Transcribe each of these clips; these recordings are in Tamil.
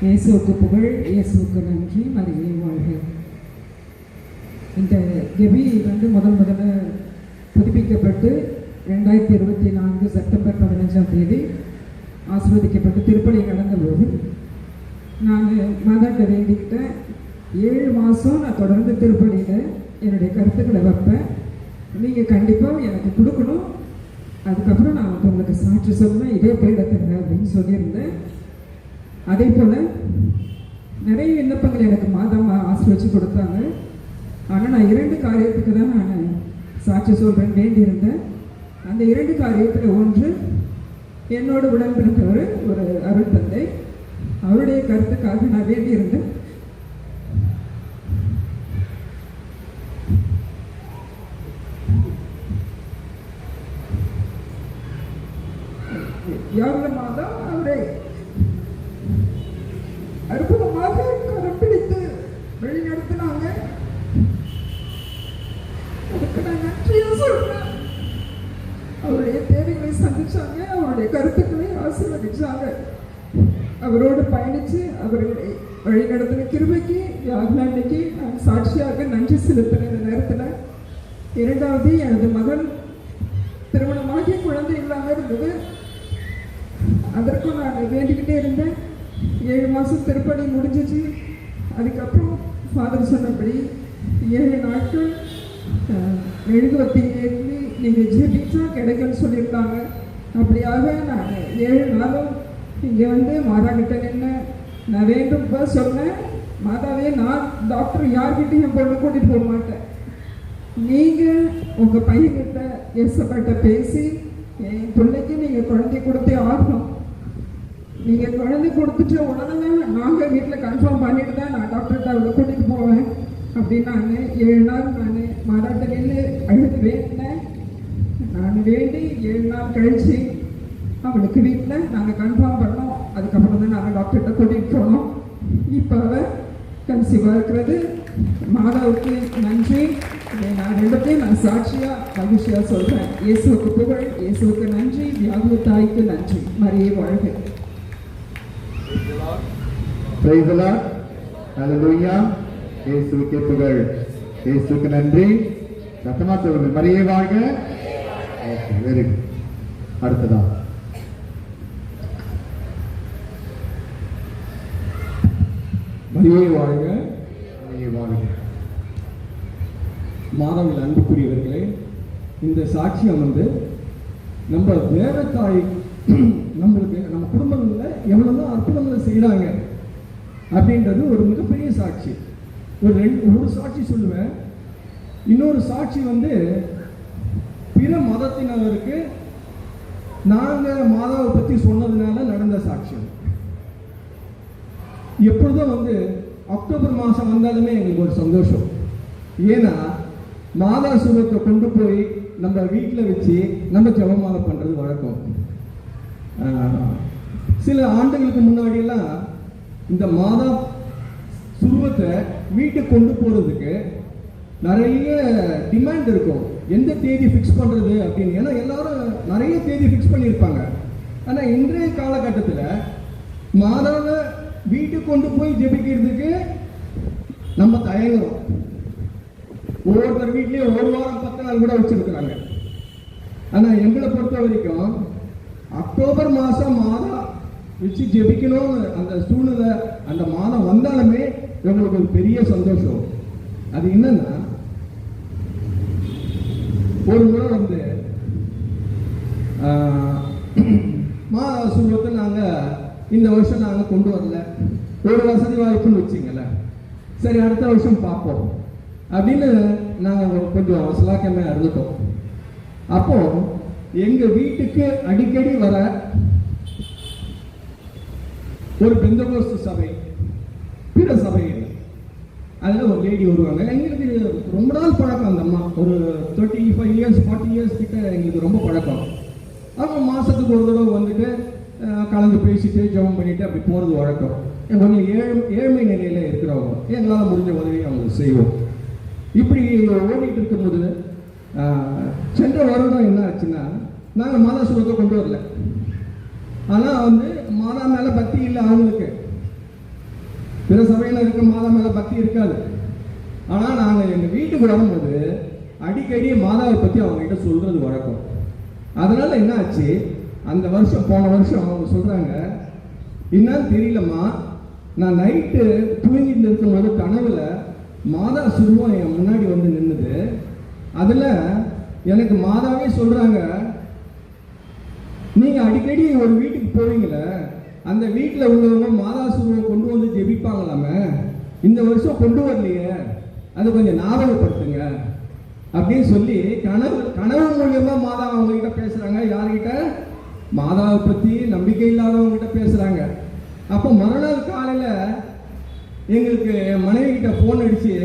இயேசுவுக்கு புகழ், இயேசுவுக்கு நன்றி, மரியே வாழ்க. இந்த கெபி முதல்ல புதுப்பிக்கப்பட்டு 2024 செப்டம்பர் 15ஆம் தேதி ஆசீர்வதிக்கப்பட்டு திருப்பலி நடந்தபோது நான் மாதாட்ட வேண்டிக்கிட்டேன், 7 மாதம் நான் தொடர்ந்து திருப்பலியில் என்னுடைய கருத்துக்களை வைப்பேன், நீங்கள் கண்டிப்பாக எனக்கு கொடுக்கணும், அதுக்கப்புறம் நான் உங்களுக்கு சாட்சி சொல்லுவேன், இதே பீடத்தில் அப்படின்னு சொல்லியிருந்தேன். அதே போல் நிறைய விண்ணப்பங்கள் எனக்கு மாதமாக ஆசீர்வச்சு கொடுத்தாங்க. ஆனால் நான் 2 காரியத்துக்கு தான் நான் சாட்சி சொல்கிறேன் வேண்டியிருந்தேன். அந்த 2 காரியத்தில் ஒன்று, என்னோட உடன் பிறந்தவர் ஒரு அருள் தந்தை, அவருடைய கருத்துக்காக நான் வேண்டியிருந்தேன். யாருலமாக தான் அவரை அற்புதமாக கரம் பிடித்து வழிநடத்தினாங்க. அதுக்கு நான் நன்றியா சொல்றேன். அவருடைய தேவைகளை சந்திச்சாங்க, அவருடைய கருத்துக்களை ஆசீர்வதிச்சாங்க. அவரோடு பயணிச்சு அவர்களை வழிநடத்தின கிருபைக்கு யாருக்கு நான் சாட்சியாக நன்றி செலுத்தின இந்த நேரத்தில். 2வது, எனது மகன் திருமணமாகி குழந்தை இல்லாமல் இருந்தது. அதற்கும் நான் வேண்டிக்கிட்டே இருந்தேன். 7 மாதம் திருப்பணி முடிஞ்சிச்சு. அதுக்கப்புறம் ஃபாதர் சொன்னபடி 7 நாட்கள் மெழுகுவத்தி ஏற்றி நீங்கள் ஜெபிச்சா கிடைக்குன்னு சொல்லியிருக்காங்க. அப்படியாக நான் 7 நாளும் இங்கே வந்து மாதா கிட்ட நின்று நான் வேண்டும் சொன்னேன். மாதாவே, நான் டாக்டர் யார்கிட்டையும் என் பொண்ணு கூட்டிகிட்டு போக மாட்டேன், நீங்கள் உங்கள் பையன்கிட்ட ஏசப்பட்ட பேசி என் பிள்ளைக்கு நீங்கள் குழந்தை கொடுத்தே ஆகணும். நீங்கள் குழந்தை கொடுத்துட்டு உடனே நாங்கள் வீட்டில் கன்ஃபார்ம் பண்ணிட்டு தான் நான் டாக்டர்கிட்ட அவளை கூட்டிகிட்டு போவேன் அப்படின்னு நான் 7 நாள் நான் மாதாட்ட நின்று அழுது வேண்டினேன். நான் வேண்டி 7 நாள் கழித்து அவளுக்கு வீட்டில் நாங்கள் கன்ஃபார்ம் பண்ணோம். அதுக்கப்புறம் தான் நாங்கள் டாக்டர்கிட்ட கூட்டிகிட்டு போனோம். இப்போ அவள் கன்சீவாக இருக்கிறது. மாதாவுக்கு நன்றி. நான் 2த்தையும் நான் சாட்சியாக மகிழ்ச்சியாக சொல்கிறேன். இயேசுவுக்கு புகழ், இயேசுவுக்கு நன்றி, வியாகுல தாய்க்கு நன்றி, மரியே வாழ்க. Praise the Lord. Hallelujah. இயேசுவுக்கு புகழ், இயேசுவுக்கு நன்றி. சத்தமா சொல்லுங்க, மரியே வாழ்க. Okay, very good. அடுத்ததா மரியே வாழ்க, மரியே வாழ்க. மாதாவில் அன்புக்குரியவர்களே, இந்த சாட்சியம் நம்ம தேவத்தாய் நம்மளுக்கு நம்ம குடும்பங்களில் எவ்வளோதான் அற்புதங்களை செய்கிறாங்க அப்படின்றது ஒரு மிகப்பெரிய சாட்சி. ஒரு சாட்சி சொல்லுவேன். இன்னொரு சாட்சி பிற மதத்தினருக்கு நாங்கள் மாதாவை பற்றி சொன்னதுனால நடந்த சாட்சியம். எப்பொழுதும் அக்டோபர் மாதம் வந்தாலுமே எங்களுக்கு ஒரு சந்தோஷம். ஏன்னா மாதா சுரத்தை கொண்டு போய் நம்ம வீட்டில் வச்சு நம்ம ஜெபமாலை பண்ணுறது வழக்கம். சில ஆண்டுகளுக்கு முன்னாடியெல்லாம் இந்த மாதா சுருவத்தை வீட்டுக்கு கொண்டு போகிறதுக்கு நிறைய டிமாண்ட் இருக்கும். எந்த தேதி ஃபிக்ஸ் பண்ணுறது அப்படின்னு. ஏன்னா எல்லாரும் நிறைய தேதி ஃபிக்ஸ் பண்ணியிருப்பாங்க. ஆனால் இன்றைய காலகட்டத்தில் மாதாவை வீட்டுக்கு கொண்டு போய் ஜெபிக்கிறதுக்கு நம்ம தயங்குறோம். ஒவ்வொருத்தர் வீட்லேயும் 1 வாரம் 10 நாள் கூட வச்சிருக்கிறாங்க. ஆனால் எங்களை பொறுத்த வரைக்கும் அக்டோபர் மாதம் மாதா வச்சு ஜெபிக்கணும்னு அந்த சூழ்நிலை அந்த மாதம் வந்தாலுமே எங்களுக்கு ஒரு பெரிய சந்தோஷம். அது என்னன்னா, ஒரு முறை மாதா சூழ்நிலை நாங்கள் இந்த வருஷம் நாங்கள் கொண்டு வரல, ஒரு வசதி வாய்ப்புன்னு வச்சிங்களேன், சரி அடுத்த வருஷம் பார்ப்போம் அப்படின்னு நாங்கள் கொஞ்சம் சிலாக்கியமாக இருந்துட்டோம். அப்போ எங்கள் வீட்டுக்கு அடிக்கடி வர ஒரு பெந்தகோஸ்து சபை, பிற சபைகள், அதில் ஒரு லேடி வருவாங்க. எங்களுக்கு ரொம்ப நாள் பழக்கம். அந்த அம்மா ஒரு 35 இயர்ஸ் 40 இயர்ஸ் கிட்ட எங்களுக்கு ரொம்ப பழக்கம். அவங்க மாதத்துக்கு ஒரு தடவை கலந்து பேசிட்டு ஜெபம் பண்ணிட்டு அப்படி போகிறது வழக்கம். கொஞ்சம் ஏழ்மை நிலையில் இருக்கிறவங்க, எங்களால் முடிஞ்ச உதவி அவங்களுக்கு செய்வோம். இப்படி ஓடிட்டு இருக்கும்போது சென்ற வருடம் என்ன ஆச்சுன்னா, நாங்கள் மாதா சுரத்தை கொண்டு வரல. ஆனால் மாதா மேலே பக்தி இல்லை அவங்களுக்கு. பிற சபையில் இருக்க மாதா மேலே பக்தி இருக்காது. ஆனால் நாங்கள் எங்கள் வீட்டுக்கு வரும்போது அடிக்கடி மாதாவை பற்றி அவங்ககிட்ட சொல்கிறது வழக்கம். அதனால் என்ன ஆச்சு, அந்த வருஷம் போன வருஷம் அவங்க சொல்கிறாங்க, என்னன்னு தெரியலம்மா, நான் நைட்டு தூங்கிட்டு இருக்கும்போது கனவுல மாதா சுருவம் என் முன்னாடி வந்து நின்றுது. அதில் எனக்கு மாதாவே சொல்கிறாங்க, நீங்கள் அடிக்கடி ஒரு வீட்டுக்கு போவீங்களே, அந்த வீட்டில் உள்ளவங்க மாதா சுருவம் கொண்டு வந்து ஜெபிப்பாங்களாமே, இந்த வருஷம் கொண்டு வரலையே, அதை கொஞ்சம் ஞாபகப்படுத்துங்க அப்படின்னு சொல்லி கனவு மூலியமா மாதா அவங்ககிட்ட பேசுறாங்க. யார்கிட்ட? மாதாவை பற்றி நம்பிக்கை இல்லாதவங்ககிட்ட பேசுகிறாங்க. அப்போ மறுநாள் காலையில் எங்களுக்கு மனைவி கிட்ட ஃபோன் அடித்து,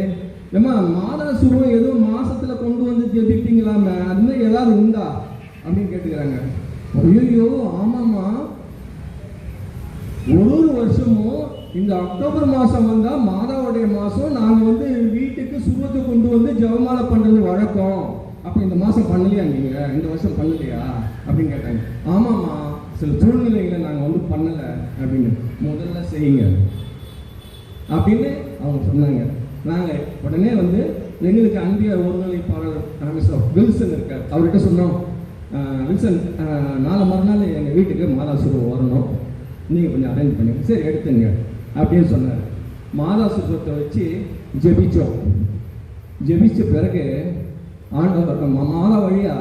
ஏம்மா மாதா சுருவம் ஏதோ மாதத்தில் கொண்டு வந்து ஜெபிப்பீங்களாமே, அது மாதிரி ஏதாவது உண்டா அப்படின்னு கேட்டுக்கிறாங்க. ஐயோ ஆமாம்மா, ஒரு வருஷமும் இந்த அக்டோபர் மாதம் வந்தால் மாதாவுடைய மாதம் நாங்கள் வந்து வீட்டுக்கு சுருவத்தை கொண்டு வந்து ஜெபமாலை பண்ணுறது வழக்கம். அப்போ இந்த மாதம் பண்ணலையா நீங்கள், இந்த வருஷம் பண்ணலையா அப்படின்னு கேட்டாங்க. ஆமாம்மா, சில சூழ்நிலைகளை நாங்கள் வந்து பண்ணலை அப்படின்னு. முதல்ல செய்யுங்க அப்படின்னு அவங்க சொன்னாங்க. நாங்கள் உடனே வந்து எங்களுக்கு அன்பிய ஒருங்கிணைப்பாளர் மிஸ்டர் வில்சன் இருக்கார், அவர்கிட்ட சொன்னோம், வில்சன் நாளை மறுநாள் எங்கள் வீட்டுக்கு மாதா சுருவம் வரணும், நீங்கள் கொஞ்சம் அரேஞ்ச் பண்ணுங்க. சரி எடுத்துங்க அப்படின்னு சொன்னார். மாதா சுருவத்தை வச்சு ஜெபிச்சோம். ஜெபிச்ச பிறகு ஆண்டவர் மாதா வழியா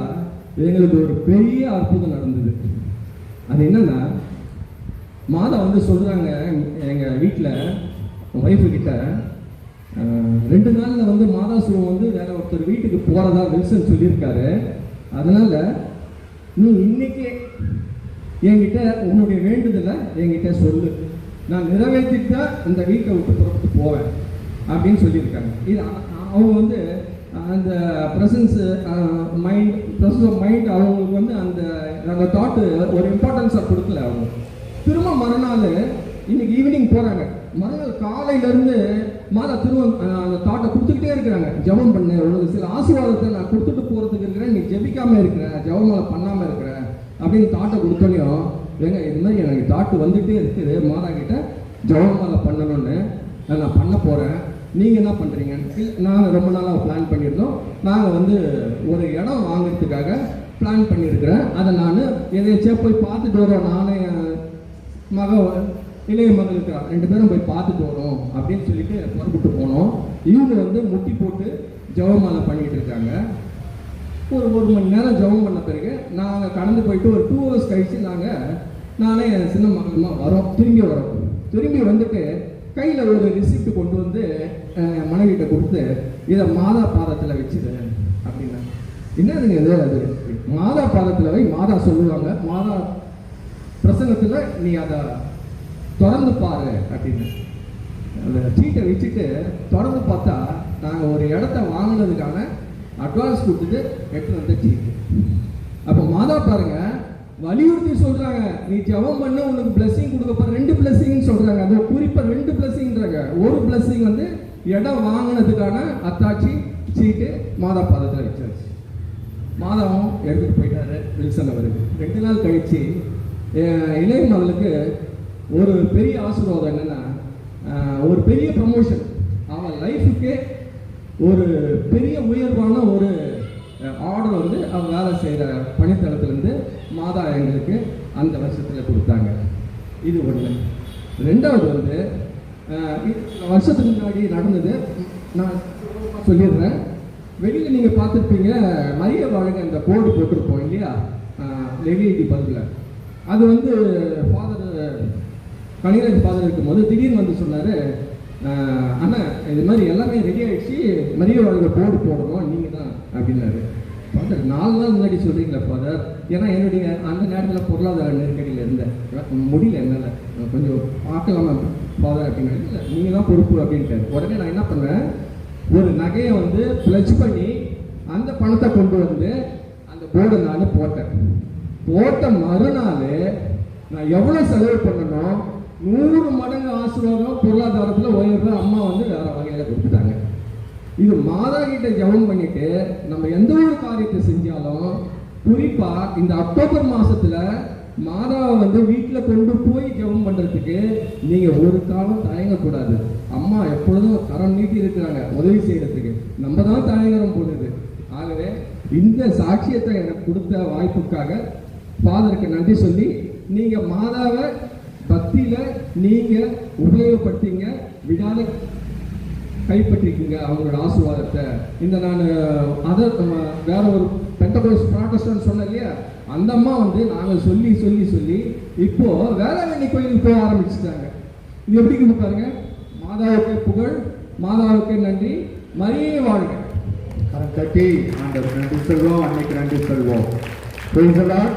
எங்களுக்கு ஒரு பெரிய அற்புதம் நடந்தது. அது என்னன்னா, மாதா வந்து சொல்றாங்க, எங்கள் வீட்டில் ஒய்ஃபு கிட்ட 2 நாளில் வந்து மாதா சுருவம் வந்து வேற ஒருத்தர் வீட்டுக்கு போகிறதா வில்சன் சொல்லியிருக்காரு. அதனால நீ இன்னைக்கே என்கிட்ட உன்னுடைய வேண்டுதலை என்கிட்ட சொல்லு, நான் நிறைவேற்றிட்டு தான் இந்த வீட்டை விட்டு புறப்பட்டு போவேன் அப்படின்னு சொல்லியிருக்காங்க. இது அவங்க வந்து அந்த ப்ரெசன்ஸ் ஆஃப் மைண்ட் அவங்களுக்கு வந்து அந்த தாட்டு ஒரு இம்பார்ட்டன்ஸாக கொடுக்கல. அவங்க திரும்ப மறுநாள் இன்னைக்கு ஈவினிங் போகிறாங்க, மறுநாள் காலையிலேருந்து மாதா திரும்ப அந்த தாட்டை கொடுத்துக்கிட்டே இருக்கிறாங்க. ஜெபம் பண்ண உனக்கு சில ஆசீர்வாதத்தை நான் கொடுத்துட்டு போகிறதுக்கு இருக்கிறேன், நீ ஜெபிக்காமல் இருக்கிற, ஜெபமாலை பண்ணாமல் இருக்கிற அப்படின்னு தாட்டை கொடுத்தோனையும், ஏங்க இது மாதிரி எனக்கு தாட்டு வந்துகிட்டே இருக்குது, மாதா கிட்ட ஜெபமாலை பண்ணணும்னு நான் பண்ண போகிறேன், நீங்கள் என்ன பண்ணுறீங்க? நாங்கள் ரொம்ப நாளாக பிளான் பண்ணியிருந்தோம், நாங்கள் வந்து ஒரு இடம் வாங்கிறதுக்காக பிளான் பண்ணியிருக்கிறேன், அதை நான் எதையாச்சும் போய் பார்த்துட்டு வரோம், நானே இளைய மகள் இருக்கிறா, 2 பேரும் போய் பார்த்துட்டு வரோம் அப்படின்னு சொல்லிட்டு புறப்பட்டு போனோம். இவங்க வந்து முட்டி போட்டு ஜெபமாலை பண்ணிகிட்டு இருக்காங்க. ஒரு மணி நேரம் ஜெபம் பண்ண பிறகு நாங்கள் கடந்து போயிட்டு ஒரு 2 hours கழித்து நானே என் சின்ன மகளுமா வரோம். திரும்பி வந்துட்டு கையில் ஒரு ரிசிப்ட் கொண்டு வந்து மனைவிட்ட கொடுத்து, இதை மாதா பாதத்தில் வச்சுது அப்படின்னா. என்னதுங்க இது? அது மாதா பாதத்தில் வை, மாதா சொல்லுவாங்க, மாதா பிரசங்கத்தில் நீ அதை திறந்து பாரு அப்படின்னு. அந்த சீட்டை வச்சுட்டு திறந்து பார்த்தா நாங்கள் ஒரு இடத்த வாங்கினதுக்கான அட்வான்ஸ் கொடுத்துட்டு எடுத்து வந்த சீட்டு. அப்போ மாதா பாருங்க வலியுறுத்தி சொல்றாங்க, நீ ஜெபம் பண்ண உனக்கு பிளஸிங் கொடுக்கப்ப 2 பிளஸிங்னு சொல்றாங்க. அது குறிப்பாக 2 பிளஸிங்ன்றாங்க. ஒரு பிளஸிங் வந்து இடம் வாங்கினதுக்கான அத்தாட்சி சீட்டு மாதா பாதத்தில் வச்சாச்சு. மாதாவும் எடுத்துட்டு போயிட்டாரு வில்சன் அவருக்கு. 2 நாள் கழிச்சு இளைய மகளுக்கு ஒரு பெரிய ஆசீர்வாதம் என்னன்னா, ஒரு பெரிய ப்ரமோஷன், அவன் லைஃபுக்கே ஒரு பெரிய உயர்வான ஒரு ஆர்டர் வந்து அவன் வேலை செய்கிற பணித்தளத்திலேருந்து மாதா எங்களுக்கு அந்த வருஷத்தில் கொடுத்தாங்க. இது ஒன்று. 2வது வந்து வருஷத்துக்கு முன்னாடி நடந்தது, நான் சொல்லிடுறேன். வெளியில் நீங்கள் பார்த்துருப்பீங்க, மரிய வாழ்க இந்த போர்டு போட்டிருப்போம் இல்லையா, LED பல்பில். அது வந்து ஃபாதர் கணிராஜ் ஃபாதர் இருக்கும்போது திடீர்னு வந்து சொன்னார், அண்ணா இது மாதிரி எல்லாமே ரெடி ஆகிடுச்சு, மரிய வாழ்க போர்டு போடணும் நீங்கள் தான் அப்படின்னாரு. ஃபாதர் 4 நாள் முன்னாடி சொல்கிறீங்களா ஃபாதர்? ஏன்னா என்னுடைய அந்த நேரத்தில் பொருளாதார நெருக்கடியில் இருந்தேன், முடியல என்னால், கொஞ்சம் பார்க்கலாமா ஃபாதர் அப்படின்னு. இல்லை நீங்கள் தான் பொறுப்பு அப்படின்ட்டாரு. உடனே நான் என்ன பண்ணேன், ஒரு நகையை வந்து பிளட்ஜ் பண்ணி அந்த பணத்தை கொண்டு வந்து அந்த போர்டை நான் போட்ட மறுநாள் நான் எவ்வளோ செலவு பண்ணணும், 100 மடங்கு ஆசீர்வாதம் பொருளாதாரத்தில் உயர்வு அம்மா வந்து வேற வகையில் கொடுத்துட்டாங்க. இது மாதா கிட்ட ஜெபம் பண்ணிட்டு நம்ம எந்த ஒரு காரியத்தை செஞ்சாலும், குறிப்பா இந்த அக்டோபர் மாசத்துல மாதாவை வந்து வீட்டில் கொண்டு போய் ஜெபம் பண்ணுறதுக்கு நீங்கள் ஒரு காலம் தயங்கக்கூடாது. அம்மா எப்பொழுதும் கரம் நீட்டி இருக்கிறாங்க உதவி செய்யறதுக்கு, நம்ம தான் தயங்குறோம் போடுது. ஆகவே இந்த சாட்சியத்தை எனக்கு கொடுத்த வாய்ப்புக்காக ஃபாதருக்கு நன்றி சொல்லி, நீங்கள் மாதாவை பக்தியில் நீங்கள் உபயோகப்படுத்திங்க, விடாத கைப்பற்றிருக்கீங்க அவங்களோட ஆசீர்வாதத்தை. இந்த நான் வேற ஒரு பெந்தகோஸ்ட் ப்ராட்டஸ்டன்ட் சொன்னேன் இல்லையா, அந்த அம்மா வந்து நாங்கள் சொல்லி சொல்லி சொல்லி இப்போ வேளாங்கண்ணி கோயிலுக்கு போக ஆரம்பிச்சுட்டாங்க. இது எப்படி இருக்கு பாருங்க. மாதாவுக்கு புகழ், மாதாவுக்கு நன்றி, மரியே வாழ்க. கரம் கட்டி ஆண்டவர் நன்றி சொல்வோம், அன்னைக்கு நன்றி சொல்வோம். Praise the Lord.